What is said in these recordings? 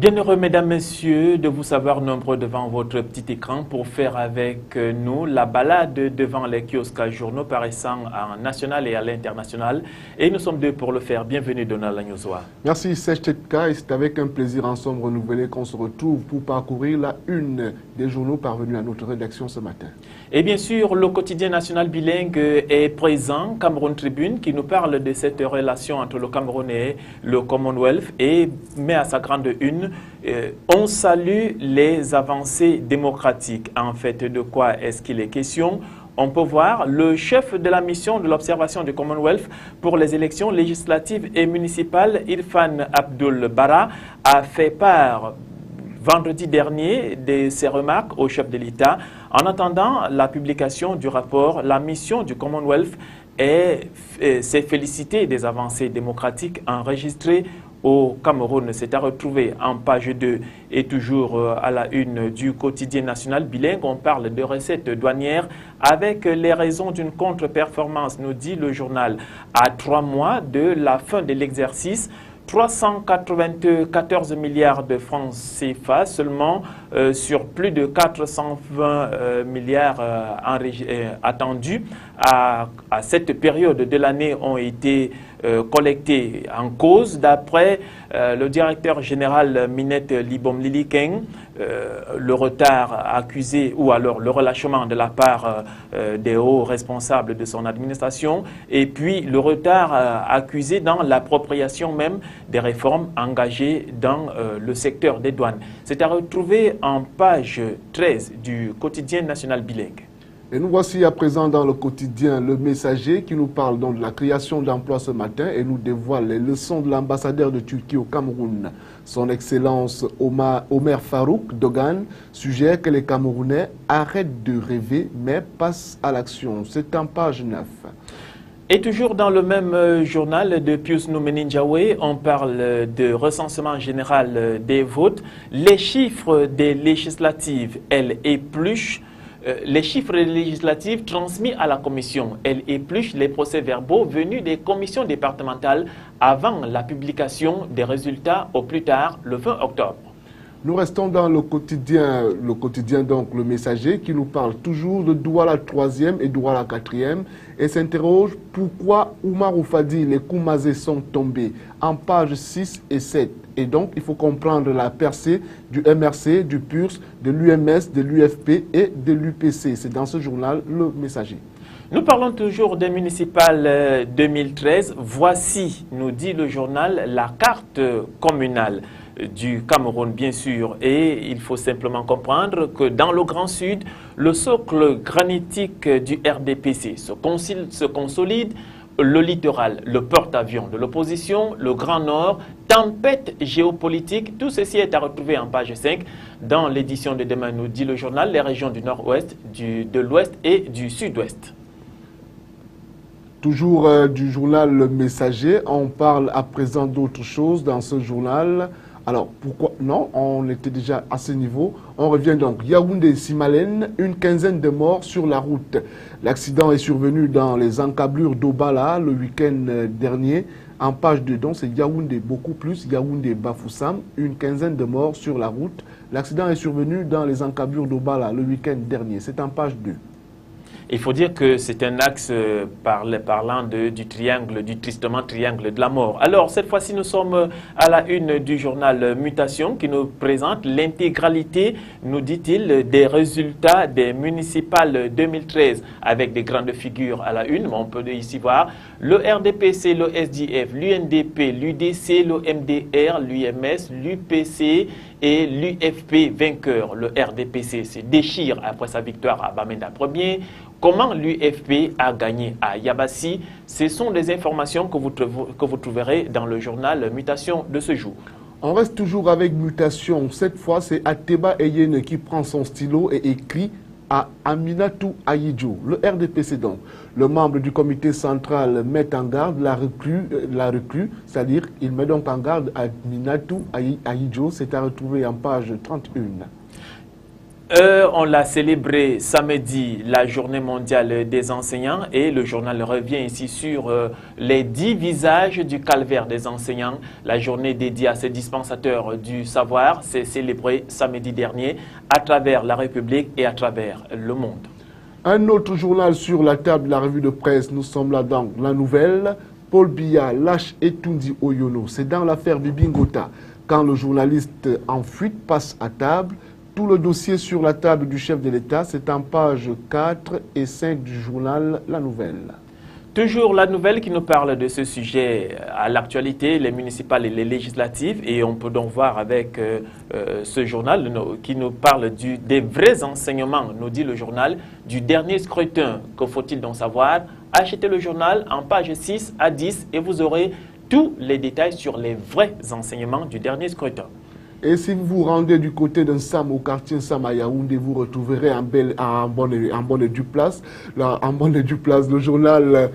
Bienheureux mesdames, messieurs, de vous savoir nombreux devant votre petit écran pour faire avec nous la balade devant les kiosques à journaux paraissant en national et à l'international. Et nous sommes deux pour le faire. Bienvenue Donald Lagnosoa. Merci Serge Tetka, et c'est avec un plaisir en somme renouvelé qu'on se retrouve pour parcourir la une des journaux parvenus à notre rédaction ce matin. Et bien sûr, le quotidien national bilingue est présent, Cameroun Tribune, qui nous parle de cette relation entre le Cameroun et le Commonwealth et met à sa grande une on salue les avancées démocratiques. En fait, de quoi est-ce qu'il est question? On peut voir le chef de la mission de l'observation du Commonwealth pour les élections législatives et municipales, Irfan Abdul Bara, a fait part vendredi dernier de ses remarques au chef de l'État. En attendant la publication du rapport, la mission du Commonwealth s'est félicitée des avancées démocratiques enregistrées au Cameroun. C'est à retrouver en page 2 et toujours à la une du quotidien national bilingue. On parle de recettes douanières avec les raisons d'une contre-performance, nous dit le journal. À 3 mois de la fin de l'exercice, 394 milliards de francs CFA seulement sur plus de 420 milliards attendus à cette période de l'année ont été collectés en cause. D'après le directeur général Minette Libom Lilikeng, le retard accusé ou alors le relâchement de la part des hauts responsables de son administration et puis le retard accusé dans l'appropriation même des réformes engagées dans le secteur des douanes. C'est à retrouver en page 13 du quotidien national bilingue. Et nous voici à présent dans le quotidien Le Messager qui nous parle donc de la création d'emplois ce matin et nous dévoile les leçons de l'ambassadeur de Turquie au Cameroun. Son Excellence Omer Farouk Dogan suggère que les Camerounais arrêtent de rêver mais passent à l'action. C'est en page 9. Et toujours dans le même journal de Pius Noumeninjawe, on parle de recensement général des votes. Les chiffres des législatives, elles épluchent. Les chiffres législatifs transmis à la commission, elle épluche les procès-verbaux venus des commissions départementales avant la publication des résultats au plus tard le 20 octobre. Nous restons dans le quotidien donc Le Messager qui nous parle toujours de Douala 3e et Douala 4e et s'interroge pourquoi Oumar Oufadi, les Koumazés sont tombés en page 6 et 7. Et donc, il faut comprendre la percée du MRC, du PURS, de l'UMS, de l'UFP et de l'UPC. C'est dans ce journal Le Messager. Nous parlons toujours des municipales 2013. Voici, nous dit le journal, la carte communale du Cameroun, bien sûr. Et il faut simplement comprendre que dans le Grand Sud, le socle granitique du RDPC se consolide. Le littoral, le porte-avions de l'opposition, le Grand Nord, tempête géopolitique, tout ceci est à retrouver en page 5 dans l'édition de demain, nous dit le journal, les régions du Nord-Ouest, de l'Ouest et du Sud-Ouest. Toujours du journal Le Messager, on parle à présent d'autre chose dans ce journal. Alors, pourquoi non? On était déjà à ce niveau. On revient donc. Yaoundé-Simalène, une quinzaine de morts sur la route. L'accident est survenu dans les encablures d'Obala le week-end dernier. En page 2, donc c'est Yaoundé beaucoup plus, Yaoundé-Bafoussam, une quinzaine de morts sur la route. L'accident est survenu dans les encablures d'Obala le week-end dernier. C'est en page 2. Il faut dire que c'est un axe parlant du triangle, du tristement triangle de la mort. Alors, cette fois-ci, nous sommes à la une du journal Mutation qui nous présente l'intégralité, nous dit-il, des résultats des municipales 2013 avec des grandes figures à la une. On peut ici voir le RDPC, le SDF, l'UNDP, l'UDC, le MDR, l'UMS, l'UPC et l'UFP vainqueur. Le RDPC se déchire après sa victoire à Bamenda 1er. Comment l'UFP a gagné à Yabassi? Ce sont des informations que vous trouverez dans le journal Mutation de ce jour. On reste toujours avec Mutation. Cette fois, c'est Ateba Eyene qui prend son stylo et écrit à Aminatou Ayidjo, le RDPC donc. Le membre du comité central met en garde la recrue, c'est-à-dire il met donc en garde Aminatou Ayidjo, c'est à retrouver en page 31. On l'a célébré samedi, la journée mondiale des enseignants, et le journal revient ici sur les 10 visages du calvaire des enseignants. La journée dédiée à ces dispensateurs du savoir s'est célébrée samedi dernier à travers la République et à travers le monde. Un autre journal sur la table de la revue de presse, nous sommes là dans la nouvelle. Paul Biya lâche Etundi Oyono. C'est dans l'affaire Bibi Ngota. Quand le journaliste en fuite passe à table, tout le dossier sur la table du chef de l'État, c'est en pages 4 et 5 du journal La Nouvelle. Toujours la nouvelle qui nous parle de ce sujet à l'actualité, les municipales et les législatives. Et on peut donc voir avec ce journal qui nous parle des vrais enseignements, nous dit le journal, du dernier scrutin. Que faut-il donc savoir? Achetez le journal en pages 6 à 10 et vous aurez tous les détails sur les vrais enseignements du dernier scrutin. Et si vous vous rendez du côté d'un Sam au quartier Sam à Yaoundé, vous retrouverez en bonne et due place, le journal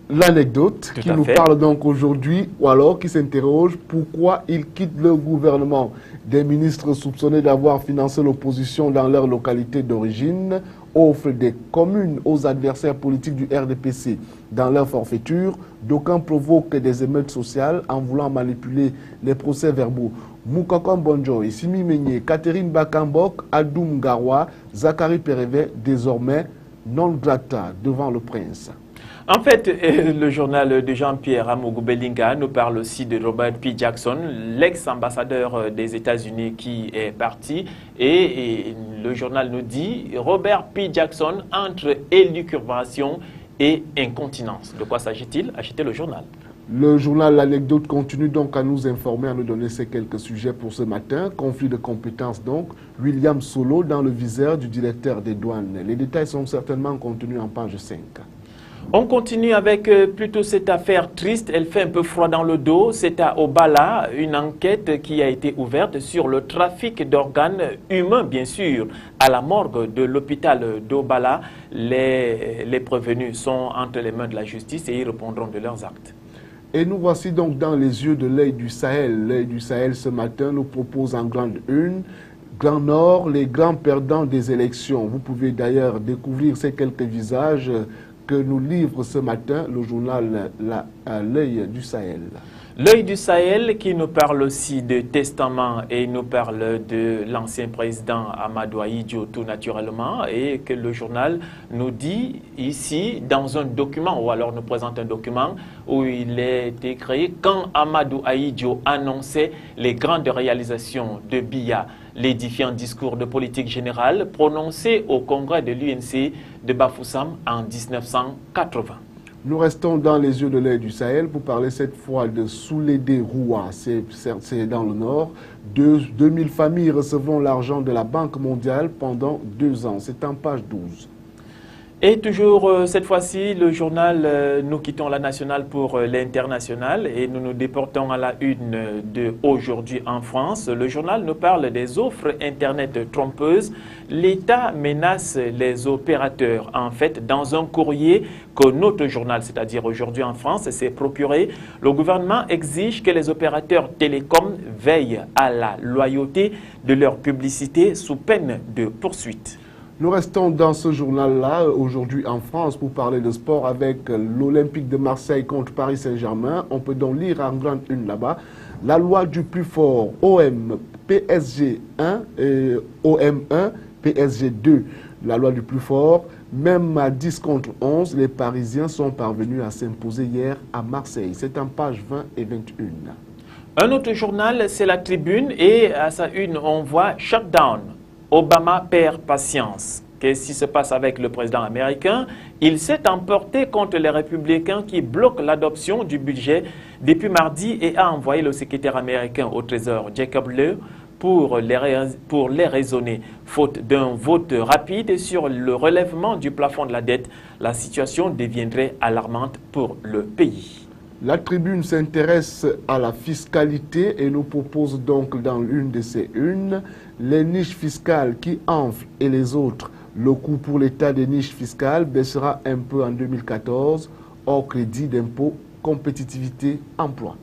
L'Anecdote, qui nous parle donc aujourd'hui, ou alors qui s'interroge pourquoi il quitte le gouvernement. Des ministres soupçonnés d'avoir financé l'opposition dans leur localité d'origine offrent des communes aux adversaires politiques du RDPC. Dans leur forfaiture, d'aucuns provoquent des émeutes sociales en voulant manipuler les procès-verbaux. Moukakom Bonjoy, Simi Meigné, Catherine Bakambok, Adoum Gawa, Zachary Perevé, désormais non grata devant le prince. En fait, le journal de Jean-Pierre Amougou Belinga nous parle aussi de Robert P. Jackson, l'ex-ambassadeur des États-Unis qui est parti. Et le journal nous dit Robert P. Jackson entre élucubration et incontinence. De quoi s'agit-il? Achetez le journal. Le journal L'Anecdote continue donc à nous informer, à nous donner ces quelques sujets pour ce matin. Conflit de compétences donc. William Solo dans le viseur du directeur des douanes. Les détails sont certainement contenus en page 5. On continue avec plutôt cette affaire triste. Elle fait un peu froid dans le dos. C'est à Obala, une enquête qui a été ouverte sur le trafic d'organes humains, bien sûr. À la morgue de l'hôpital d'Obala, les prévenus sont entre les mains de la justice et ils répondront de leurs actes. Et nous voici donc dans les yeux de l'œil du Sahel. L'œil du Sahel ce matin nous propose en grande une Grand Nord, les grands perdants des élections. Vous pouvez d'ailleurs découvrir ces quelques visages que nous livre ce matin le journal L'œil du Sahel. L'œil du Sahel qui nous parle aussi de testament et nous parle de l'ancien président Amadou Ahidjo tout naturellement et que le journal nous dit ici dans un document ou alors nous présente un document où il est écrit quand Amadou Ahidjo annonçait les grandes réalisations de Biya, l'édifiant discours de politique générale prononcé au congrès de l'UNC de Bafoussam en 1980. Nous restons dans les yeux de l'œil du Sahel pour parler cette fois de Soulédé Roua. C'est dans le nord. 2000 familles recevront l'argent de la Banque mondiale pendant 2 ans. C'est en page 12. Et toujours cette fois-ci, le journal, nous quittons la nationale pour l'international et nous nous déportons à la une de Aujourd'hui en France. Le journal nous parle des offres Internet trompeuses. L'État menace les opérateurs. En fait, dans un courrier que notre journal, c'est-à-dire Aujourd'hui en France, s'est procuré, le gouvernement exige que les opérateurs télécoms veillent à la loyauté de leur publicité sous peine de poursuite. Nous restons dans ce journal-là, Aujourd'hui en France, pour parler de sport avec l'Olympique de Marseille contre Paris Saint-Germain. On peut donc lire en grande une là-bas. La loi du plus fort, OM, PSG 1 et OM 1, PSG 2. La loi du plus fort, même à 10 contre 11, les Parisiens sont parvenus à s'imposer hier à Marseille. C'est en page 20 et 21. Un autre journal, c'est La Tribune et à sa une, on voit Shutdown. Obama perd patience. Qu'est-ce qui se passe avec le président américain? Il s'est emporté contre les républicains qui bloquent l'adoption du budget depuis mardi et a envoyé le secrétaire américain au Trésor, Jacob Lew, pour les raisonner. Faute d'un vote rapide sur le relèvement du plafond de la dette, la situation deviendrait alarmante pour le pays. La Tribune s'intéresse à la fiscalité et nous propose donc dans l'une de ses unes les niches fiscales qui enflent et les autres. Le coût pour l'État des niches fiscales baissera un peu en 2014, hors crédit d'impôt, compétitivité, emploi.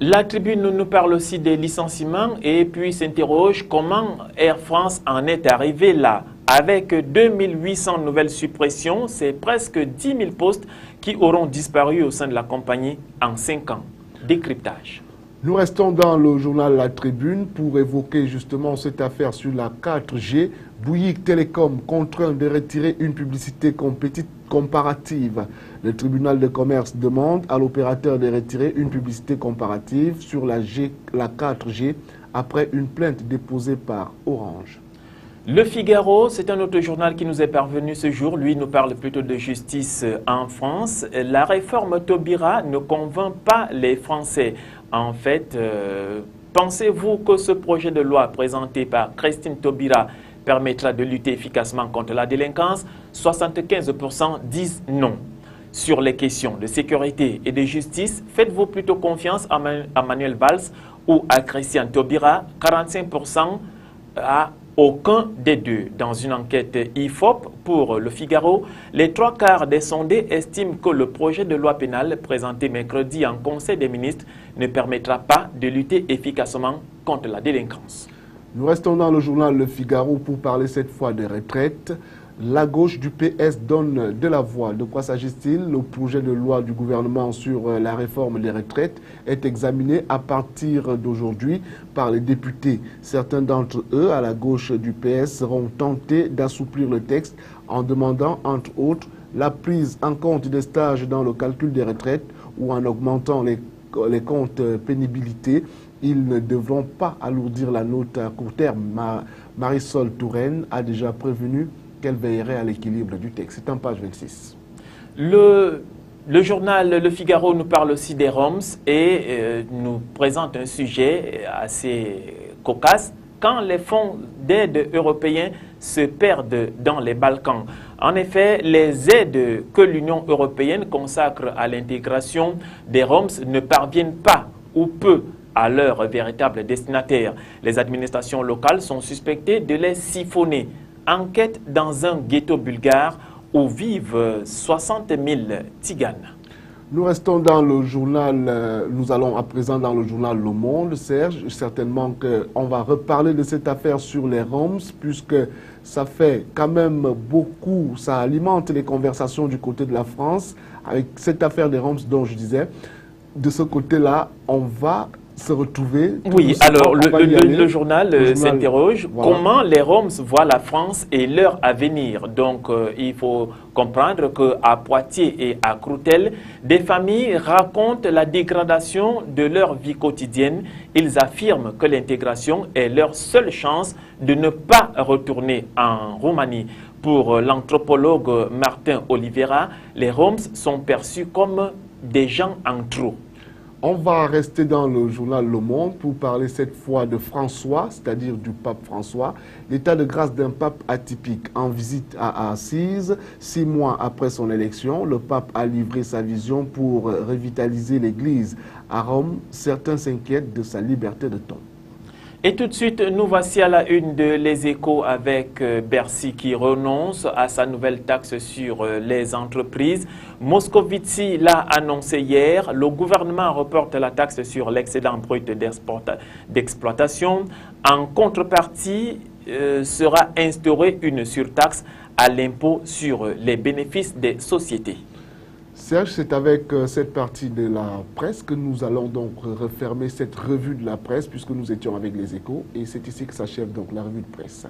La Tribune nous parle aussi des licenciements et puis s'interroge comment Air France en est arrivé là. Avec 2800 nouvelles suppressions, c'est presque 10 000 postes qui auront disparu au sein de la compagnie en 5 ans. Décryptage. Nous restons dans le journal La Tribune pour évoquer justement cette affaire sur la 4G. Bouygues Télécom contraint de retirer une publicité comparative. Le tribunal de commerce demande à l'opérateur de retirer une publicité comparative sur la 4G après une plainte déposée par Orange. Le Figaro, c'est un autre journal qui nous est parvenu ce jour. Lui nous parle plutôt de justice en France. La réforme Taubira ne convainc pas les Français. En fait, pensez-vous que ce projet de loi présenté par Christine Taubira permettra de lutter efficacement contre la délinquance? 75% disent non. Sur les questions de sécurité et de justice, faites-vous plutôt confiance à Manuel Valls ou à Christian Taubira? 45% à aucun des deux. Dans une enquête IFOP pour Le Figaro, les 3/4 des sondés estiment que le projet de loi pénale présenté mercredi en Conseil des ministres ne permettra pas de lutter efficacement contre la délinquance. Nous restons dans le journal Le Figaro pour parler cette fois des retraites. La gauche du PS donne de la voix. De quoi s'agit-il? Le projet de loi du gouvernement sur la réforme des retraites est examiné à partir d'aujourd'hui par les députés. Certains d'entre eux, à la gauche du PS, seront tentés d'assouplir le texte en demandant, entre autres, la prise en compte des stages dans le calcul des retraites ou en augmentant les comptes pénibilité. Ils ne devront pas alourdir la note à court terme. Marisol Touraine a déjà prévenu qu'elle veillerait à l'équilibre du texte. C'est en page 26. Le journal Le Figaro nous parle aussi des Roms et nous présente un sujet assez cocasse. Quand les fonds d'aide européens se perdent dans les Balkans. En effet, les aides que l'Union européenne consacre à l'intégration des Roms ne parviennent pas ou peu à leur véritable destinataire. Les administrations locales sont suspectées de les siphonner. Enquête dans un ghetto bulgare où vivent 60 000 Tiganes. Nous restons dans le journal, nous allons à présent dans le journal Le Monde, Serge. Certainement qu'on va reparler de cette affaire sur les Roms, puisque ça fait quand même beaucoup, ça alimente les conversations du côté de la France, avec cette affaire des Roms dont je disais. De ce côté-là, on va se retrouver. Oui, alors le journal s'interroge comment les Roms voient la France et leur avenir. Donc, il faut comprendre qu'à Poitiers et à Croutelle, des familles racontent la dégradation de leur vie quotidienne. Ils affirment que l'intégration est leur seule chance de ne pas retourner en Roumanie. Pour l'anthropologue Martin Oliveira, les Roms sont perçus comme des gens en trop. On va rester dans le journal Le Monde pour parler cette fois de François, c'est-à-dire du pape François. L'état de grâce d'un pape atypique en visite à Assise. 6 mois après son élection, le pape a livré sa vision pour revitaliser l'Église. À Rome, certains s'inquiètent de sa liberté de ton. Et tout de suite, nous voici à la une de Les Échos avec Bercy qui renonce à sa nouvelle taxe sur les entreprises. Moscovici l'a annoncé hier. Le gouvernement reporte la taxe sur l'excédent brut d'exploitation. En contrepartie, sera instaurée une surtaxe à l'impôt sur les bénéfices des sociétés. Serge, c'est avec cette partie de la presse que nous allons donc refermer cette revue de la presse puisque nous étions avec Les Échos et c'est ici que s'achève donc la revue de presse.